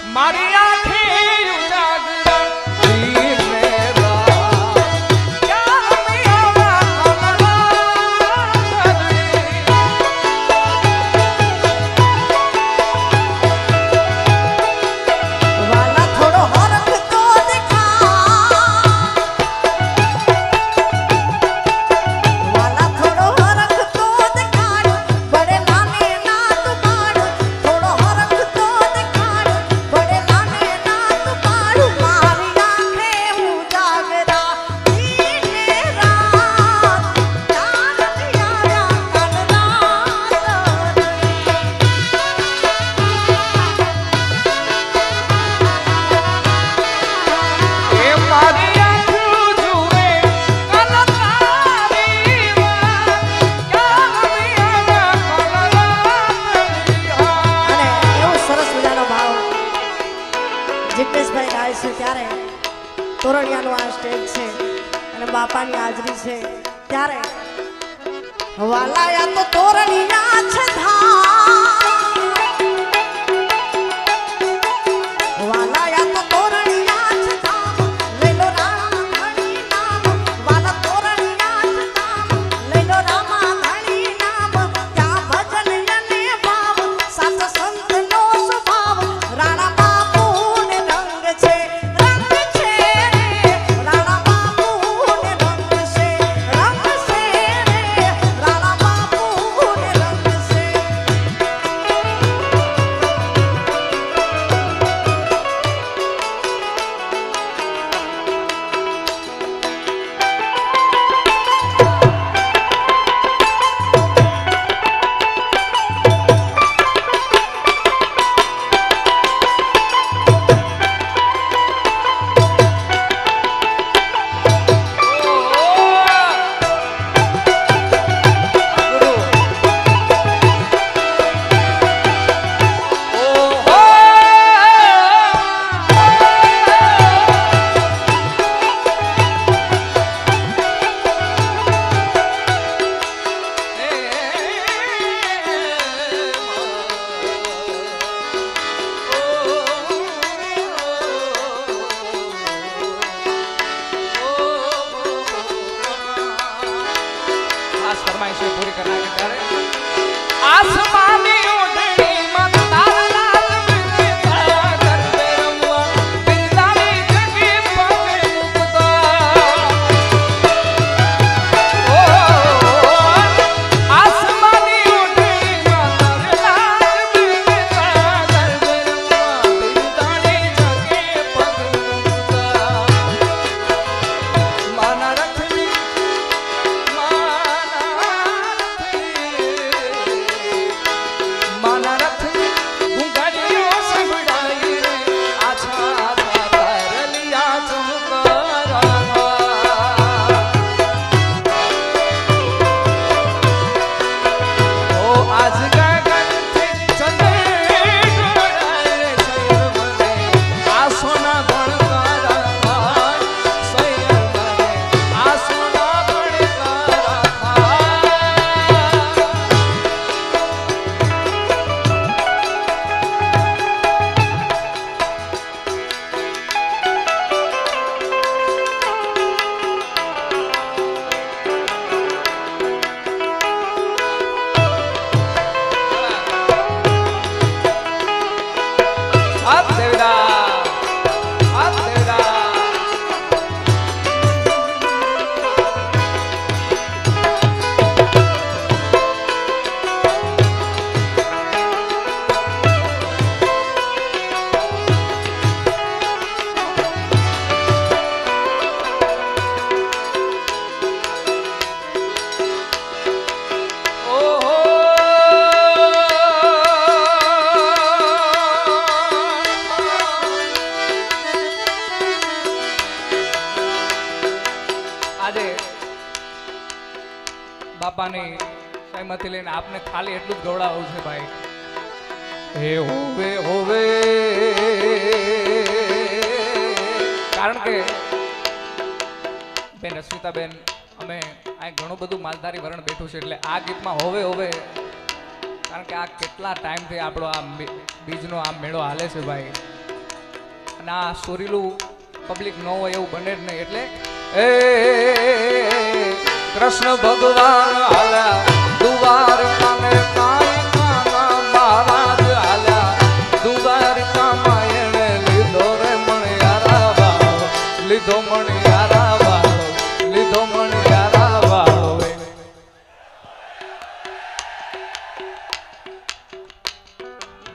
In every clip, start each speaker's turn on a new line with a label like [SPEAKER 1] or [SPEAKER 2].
[SPEAKER 1] મારી આંખે ઉજાગરા
[SPEAKER 2] ત્યારે તોરણિયાનો આ સ્ટેજ છે અને બાપાની હાજરી છે ત્યારે વાલાયા તો તોરણિયા છે વાલાયા તો તોરણિયા છે લઈ લો રામા ધણી નામ વાલા તોરણિયા છે લઈ લો રામા ધણી નામ ત્યાં ભજન અને ભાવ સાત સંતનો સ્વભાવ રાણા पूरी करना के प्यारे आसमानी ओढ़नी मत तारा लाल बिरता कर रमुआ बिरदानी जगी पगे मुक्ता ओ आसमानी ओढ़नी मत तारा लाल बिरता कर रमुआ बिरदानी जगी पगे मुक्ता माना रखनी બાપાની સહમતી લઈને આપને ખાલી એટલું જ ગવડાવવું છે ભાઈ હે હોવે હોવે કારણ કે બેન અસ્મિતાબેન અમે આ ઘણું બધું માલધારી વરણ બેઠું છે એટલે આ ગીતમાં હોવે હોવે કારણ કે આ કેટલા ટાઈમથી આપણો આ બીજનો આ મેળો હાલે છે ભાઈ
[SPEAKER 1] અને આ સુરીલું પબ્લિક ન હોય એવું બને જ નહીં. એટલે એ કૃષ્ણ ભગવાન હાલ્યા દ્વારકાને કાંઈ કાના મહારાજ હાલ્યા દ્વારકામાં એણે લીધો રે મણિયારા વાળો, લીધો મણિયારા વાળો, લીધો મણિયારા વાળો.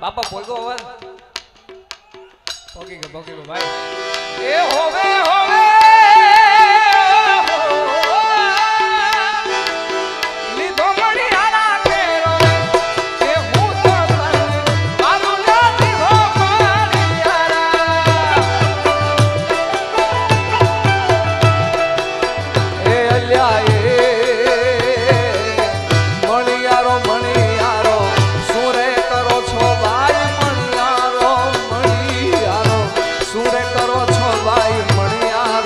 [SPEAKER 1] બાપા બોલતો અવાજ પોકી ગયો ભાઈ. એ હોવે હોવે લીધો મણિયારા કેરો એ હું તો તને મારું ના લીધો મણિયારા. એ અલ્યા એ મણિયારો મણિયારો શું રે કરો છો ભાઈ મણિયારો મણિયારો શું રે કરો છો ભાઈ મણિયારો.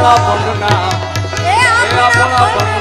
[SPEAKER 1] આપણા ભંગના
[SPEAKER 2] એ
[SPEAKER 1] આપણા
[SPEAKER 2] આપણા
[SPEAKER 1] ભંગના